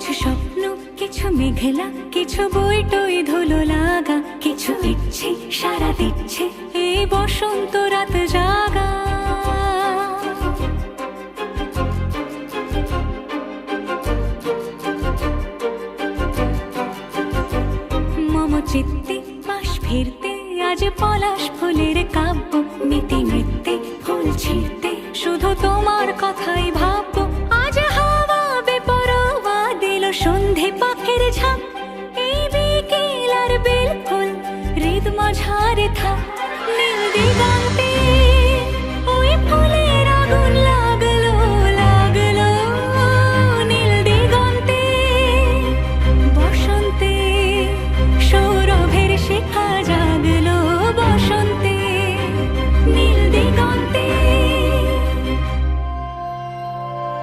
কিছু স্বপ্ন, কিছু মেঘলা, কিছু বই টই ধুলো লাগা, কিছু ইচ্ছে সারা দিচ্ছে এই বসন্ত রাত জাগা। মম চিত্তে পাশ ফিরতে আজ পলাশ ফুলের কাব্য, নীতি নৃত্যে ফুল ছিঁড়তে শুধু তোমার কথাই ভাববো। আজ হাওয়া বেপরোয়া দিল সন্ধে পাখের ঝাঁক, এই বিকেল আর বেল ফুল হৃদ মাঝারে থাক।